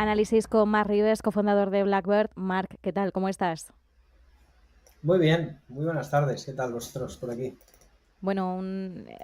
Análisis con Marc Ribes, cofundador de Blackbird. Marc, ¿qué tal? ¿Cómo estás? Muy bien, muy buenas tardes. ¿Qué tal vosotros por aquí? Bueno,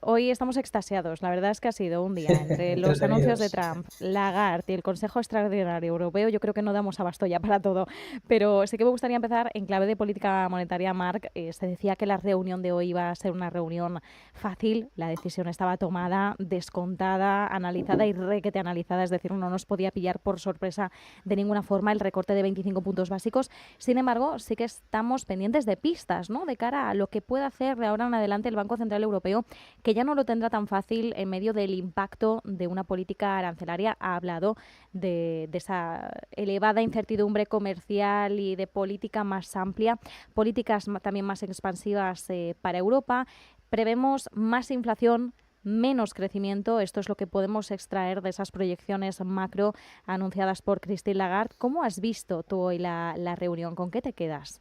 hoy estamos extasiados. La verdad es que ha sido un día entre los anuncios de Entretenidos. Trump, Lagarde y el Consejo Extraordinario Europeo. Yo creo que no damos abasto ya para todo. Pero sí que me gustaría empezar en clave de política monetaria, Marc. Se decía que la reunión de hoy iba a ser una reunión fácil. La decisión estaba tomada, descontada, analizada y requete analizada. Es decir, no nos podía pillar por sorpresa de ninguna forma el recorte de 25 puntos básicos. Sin embargo, sí que estamos pendientes de pistas, ¿no?, de cara a lo que pueda hacer de ahora en adelante el Banco Central Europeo, que ya no lo tendrá tan fácil en medio del impacto de una política arancelaria. Ha hablado de esa elevada incertidumbre comercial y de política más amplia, políticas también más expansivas para Europa. Prevemos más inflación, menos crecimiento. Esto es lo que podemos extraer de esas proyecciones macro anunciadas por Christine Lagarde. ¿Cómo has visto tú hoy la reunión? ¿Con qué te quedas?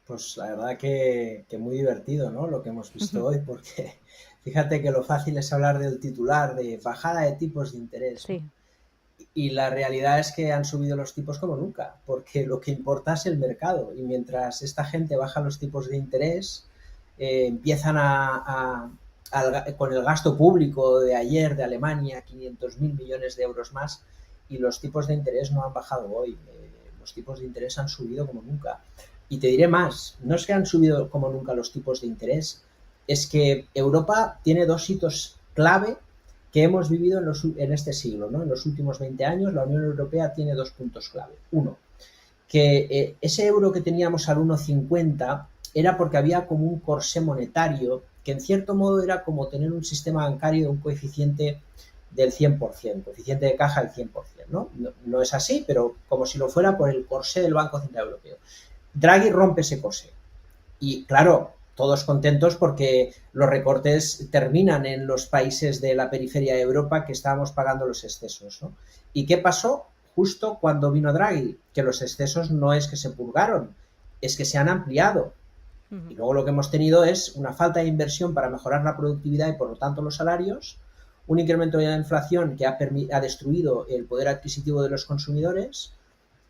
Pues la verdad que muy divertido, ¿no? Lo que hemos visto hoy, porque fíjate que lo fácil es hablar del titular de bajada de tipos de interés, ¿no? Sí. Y la realidad es que han subido los tipos como nunca, porque lo que importa es el mercado. Y mientras esta gente baja los tipos de interés, empiezan con el gasto público de ayer de Alemania, 500.000 millones de euros más, y los tipos de interés no han bajado hoy. Los tipos de interés han subido como nunca. Y te diré más, no es que han subido como nunca los tipos de interés, es que Europa tiene dos hitos clave que hemos vivido en este siglo, ¿no? En los últimos 20 años, la Unión Europea tiene dos puntos clave. Uno, que ese euro que teníamos al 1,50 era porque había como un corsé monetario que en cierto modo era como tener un sistema bancario de un coeficiente del 100%, coeficiente de caja del 100%, ¿no? No es así, pero como si lo fuera por el corsé del Banco Central Europeo. Draghi rompe ese corsé. Y claro, todos contentos porque los recortes terminan en los países de la periferia de Europa que estábamos pagando los excesos, ¿no? ¿Y qué pasó? Justo cuando vino Draghi, que los excesos no es que se purgaron, es que se han ampliado. Y luego lo que hemos tenido es una falta de inversión para mejorar la productividad y por lo tanto los salarios, un incremento de la inflación que ha destruido el poder adquisitivo de los consumidores,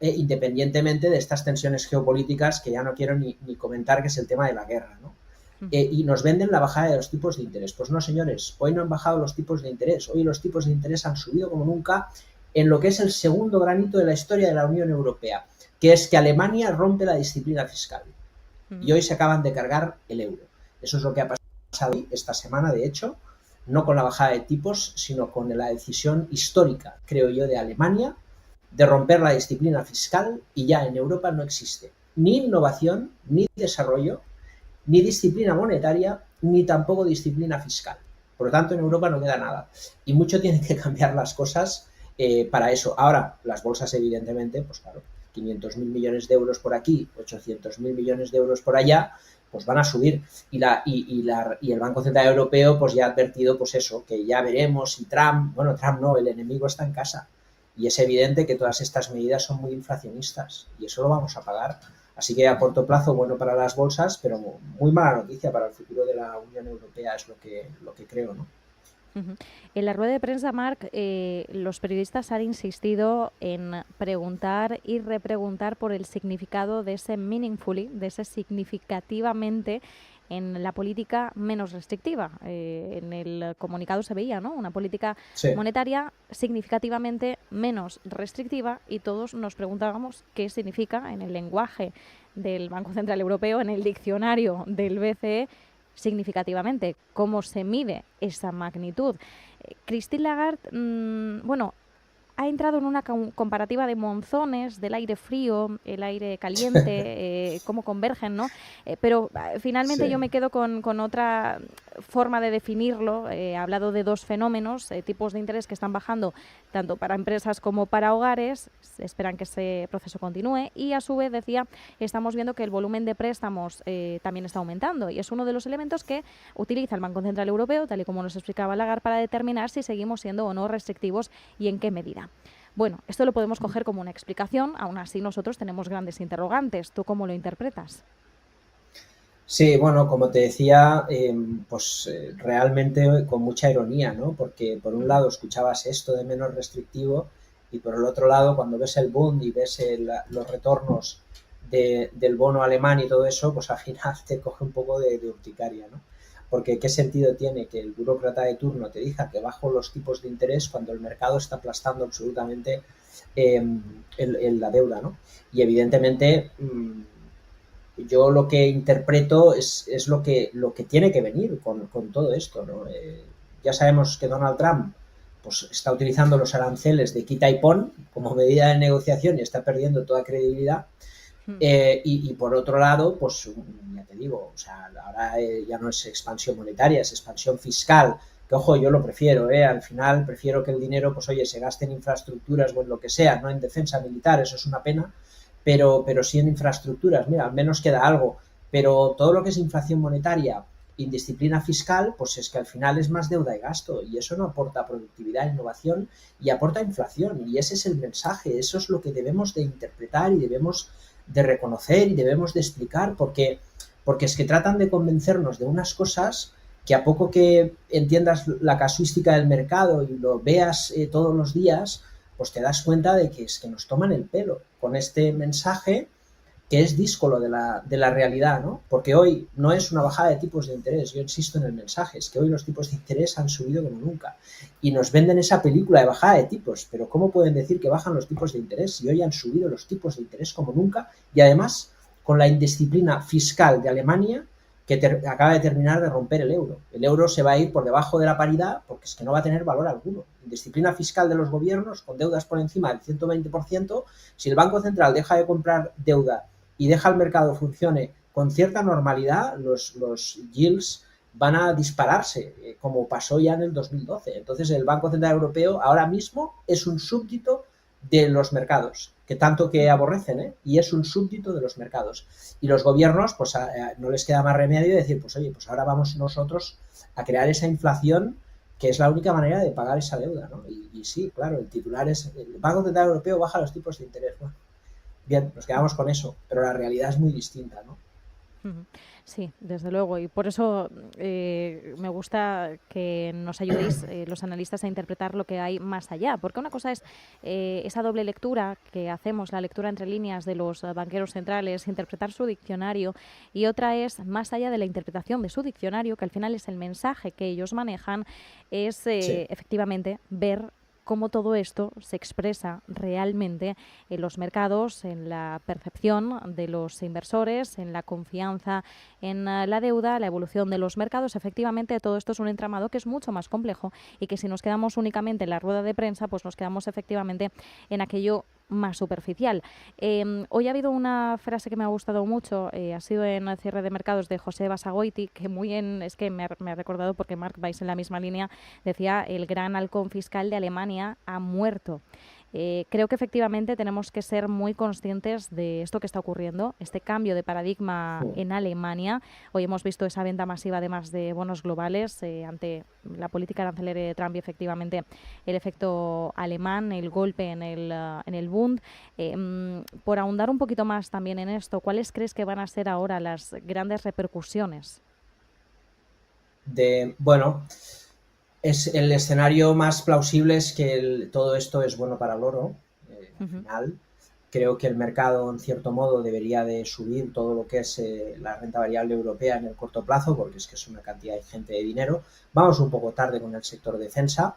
independientemente de estas tensiones geopolíticas que ya no quiero ni comentar, que es el tema de la guerra, ¿no? Y nos venden la bajada de los tipos de interés. Pues no, señores, hoy no han bajado los tipos de interés, hoy los tipos de interés han subido como nunca en lo que es el segundo granito de la historia de la Unión Europea, que es que Alemania rompe la disciplina fiscal. Y hoy se acaban de cargar el euro. Eso es lo que ha pasado hoy, esta semana, de hecho, no con la bajada de tipos, sino con la decisión histórica, creo yo, de Alemania de romper la disciplina fiscal, y ya en Europa no existe ni innovación, ni desarrollo, ni disciplina monetaria, ni tampoco disciplina fiscal. Por lo tanto, en Europa no queda nada. Y mucho tienen que cambiar las cosas para eso. Ahora, las bolsas, evidentemente, pues claro, 500.000 millones de euros por aquí, 800.000 millones de euros por allá, pues van a subir. Y el Banco Central Europeo pues ya ha advertido, pues eso, que ya veremos si Trump, bueno, Trump no, el enemigo está en casa. Y es evidente que todas estas medidas son muy inflacionistas y eso lo vamos a pagar. Así que a corto plazo, bueno para las bolsas, pero muy mala noticia para el futuro de la Unión Europea, es lo que creo, ¿no? En la rueda de prensa, Marc, los periodistas han insistido en preguntar y repreguntar por el significado de ese meaningfully, de ese significativamente, en la política menos restrictiva. En el comunicado se veía, ¿no?, una política Sí. monetaria significativamente menos restrictiva, y todos nos preguntábamos qué significa en el lenguaje del Banco Central Europeo, en el diccionario del BCE, significativamente, cómo se mide esa magnitud. Christine Lagarde, bueno, ha entrado en una comparativa de monzones, del aire frío, el aire caliente, cómo convergen, ¿no? Pero finalmente yo Sí. me quedo con otra forma de definirlo. Ha hablado de dos fenómenos, tipos de interés que están bajando tanto para empresas como para hogares. Esperan que ese proceso continúe, y a su vez, decía, estamos viendo que el volumen de préstamos también está aumentando, y es uno de los elementos que utiliza el Banco Central Europeo, tal y como nos explicaba Lagarde, para determinar si seguimos siendo o no restrictivos y en qué medida. Bueno, esto lo podemos coger como una explicación, aún así nosotros tenemos grandes interrogantes. ¿Tú cómo lo interpretas? Sí, bueno, como te decía, pues realmente con mucha ironía, ¿no? Porque por un lado escuchabas esto de menos restrictivo Y por el otro lado, cuando ves el Bund y ves los retornos del bono alemán y todo eso, pues al final te coge un poco de urticaria, ¿no? Porque ¿qué sentido tiene que el burócrata de turno te diga que bajo los tipos de interés cuando el mercado está aplastando absolutamente la deuda, ¿no? Y evidentemente yo lo que interpreto es lo que tiene que venir con todo esto, ¿no? Ya sabemos que Donald Trump pues está utilizando los aranceles de quita y pon como medida de negociación y está perdiendo toda credibilidad. Y por otro lado, pues ya te digo, o sea, ahora ya no es expansión monetaria, es expansión fiscal, que ojo, yo lo prefiero, al final prefiero que el dinero, pues oye, se gaste en infraestructuras o en lo que sea, no en defensa militar, eso es una pena, pero sí en infraestructuras, mira, al menos queda algo, pero todo lo que es inflación monetaria, indisciplina fiscal, pues es que al final es más deuda y gasto y eso no aporta productividad, innovación y aporta inflación y ese es el mensaje, eso es lo que debemos de interpretar y debemos de reconocer y debemos de explicar porque es que tratan de convencernos de unas cosas que a poco que entiendas la casuística del mercado y lo veas todos los días, pues te das cuenta de que es que nos toman el pelo con este mensaje que es díscolo de la realidad, ¿no? Porque hoy no es una bajada de tipos de interés, yo insisto en el mensaje, es que hoy los tipos de interés han subido como nunca y nos venden esa película de bajada de tipos, pero ¿cómo pueden decir que bajan los tipos de interés si hoy han subido los tipos de interés como nunca y además con la indisciplina fiscal de Alemania que acaba de terminar de romper el euro? El euro se va a ir por debajo de la paridad porque es que no va a tener valor alguno. Indisciplina fiscal de los gobiernos con deudas por encima del 120%, si el Banco Central deja de comprar deuda y deja el mercado funcione con cierta normalidad, los yields van a dispararse, como pasó ya en el 2012. Entonces el Banco Central Europeo ahora mismo es un súbdito de los mercados, que tanto que aborrecen, y es un súbdito de los mercados. Y los gobiernos, pues no les queda más remedio de decir, pues oye, pues ahora vamos nosotros a crear esa inflación que es la única manera de pagar esa deuda, ¿no? Y sí, claro, el titular es, el Banco Central Europeo baja los tipos de interés. Bueno, bien, nos quedamos con eso, pero la realidad es muy distinta, ¿no? Sí, desde luego, y por eso me gusta que nos ayudéis los analistas a interpretar lo que hay más allá, porque una cosa es esa doble lectura que hacemos, la lectura entre líneas de los banqueros centrales, interpretar su diccionario, y otra es, más allá de la interpretación de su diccionario, que al final es el mensaje que ellos manejan, es Sí. efectivamente ver cómo todo esto se expresa realmente en los mercados, en la percepción de los inversores, en la confianza en la deuda, la evolución de los mercados. Efectivamente, todo esto es un entramado que es mucho más complejo y que si nos quedamos únicamente en la rueda de prensa, pues nos quedamos efectivamente en aquello más superficial. Hoy ha habido una frase que me ha gustado mucho, ha sido en el cierre de mercados de José Basagoiti, que es que me ha recordado porque Mark vais en la misma línea, decía: el gran halcón fiscal de Alemania ha muerto. Creo que efectivamente tenemos que ser muy conscientes de esto que está ocurriendo, este cambio de paradigma en Alemania. Hoy hemos visto esa venta masiva además de bonos globales ante la política arancelaria de Trump y efectivamente el efecto alemán, el golpe en el Bund. Por ahondar un poquito más también en esto, ¿cuáles crees que van a ser ahora las grandes repercusiones? Bueno, el escenario más plausible es que todo esto es bueno para el oro. Al final, creo que el mercado, en cierto modo, debería de subir todo lo que es la renta variable europea en el corto plazo, porque es que es una cantidad ingente de dinero. Vamos un poco tarde con el sector defensa.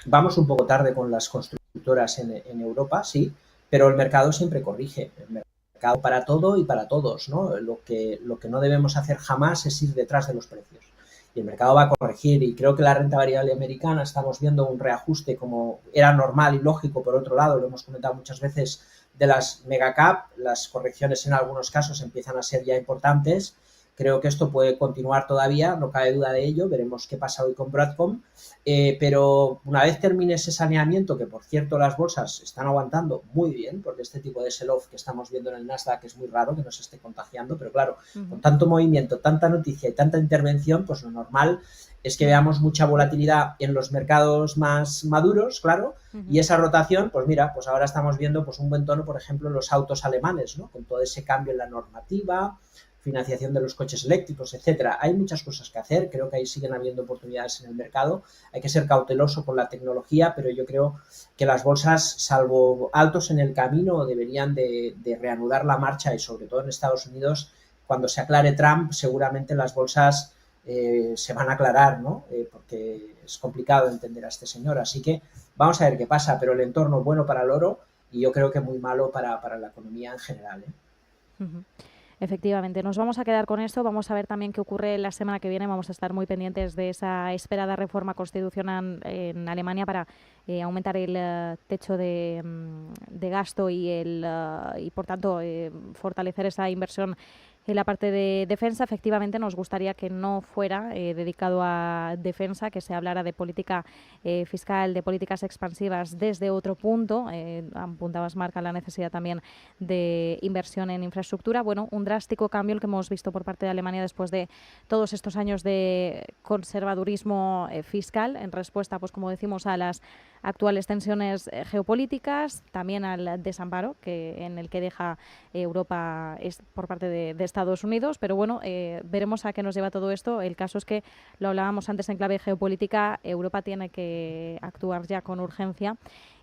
Vamos un poco tarde con las constructoras en Europa, sí, pero el mercado siempre corrige. El mercado para todo y para todos, ¿no? Lo que no debemos hacer jamás es ir detrás de los precios. Y el mercado va a corregir y creo que la renta variable americana estamos viendo un reajuste como era normal y lógico. Por otro lado, lo hemos comentado muchas veces, de las megacap, las correcciones en algunos casos empiezan a ser ya importantes. Creo que esto puede continuar todavía, no cabe duda de ello, veremos qué pasa hoy con Broadcom, pero una vez termine ese saneamiento, que por cierto las bolsas están aguantando muy bien, porque este tipo de sell-off que estamos viendo en el Nasdaq es muy raro que nos esté contagiando, pero claro, con tanto movimiento, tanta noticia y tanta intervención, pues lo normal es que veamos mucha volatilidad en los mercados más maduros, claro, y esa rotación, pues mira, pues ahora estamos viendo pues un buen tono, por ejemplo, en los autos alemanes, ¿no? Con todo ese cambio en la normativa, financiación de los coches eléctricos, etcétera. Hay muchas cosas que hacer, creo que ahí siguen habiendo oportunidades en el mercado, hay que ser cauteloso con la tecnología, pero yo creo que las bolsas, salvo altos en el camino, deberían de reanudar la marcha y sobre todo en Estados Unidos, cuando se aclare Trump, seguramente las bolsas se van a aclarar, ¿no? Porque es complicado entender a este señor, así que vamos a ver qué pasa, pero el entorno bueno para el oro y yo creo que muy malo para la economía en general, ¿eh? Ujú. Efectivamente, nos vamos a quedar con esto. Vamos a ver también qué ocurre la semana que viene. Vamos a estar muy pendientes de esa esperada reforma constitucional en Alemania para aumentar el techo de gasto y por tanto, fortalecer esa inversión en la parte de defensa. Efectivamente, nos gustaría que no fuera dedicado a defensa, que se hablara de política fiscal, de políticas expansivas desde otro punto. Apuntabas, Marc, a la necesidad también de inversión en infraestructura. Bueno, un drástico cambio el que hemos visto por parte de Alemania después de todos estos años de conservadurismo fiscal en respuesta, pues como decimos, a las actuales tensiones geopolíticas, también al desamparo en el que deja Europa por parte de Estados Unidos. Pero bueno, veremos a qué nos lleva todo esto. El caso es que, lo hablábamos antes en clave geopolítica, Europa tiene que actuar ya con urgencia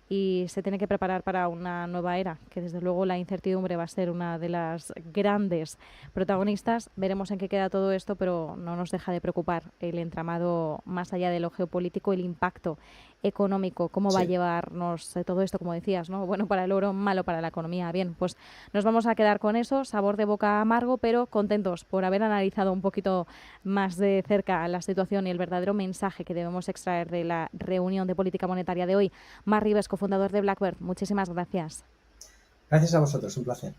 y se tiene que preparar para una nueva era, que desde luego la incertidumbre va a ser una de las grandes protagonistas. Veremos en qué queda todo esto, pero no nos deja de preocupar el entramado más allá de lo geopolítico, el impacto económico, cómo va a llevarnos todo esto, como decías, ¿no? Bueno para el oro, malo para la economía. Bien, pues nos vamos a quedar con eso, sabor de boca amargo, pero contentos por haber analizado un poquito más de cerca la situación y el verdadero mensaje que debemos extraer de la reunión de política monetaria de hoy. Marc Ribes, cofundador de Blackbird, muchísimas gracias. Gracias a vosotros, un placer.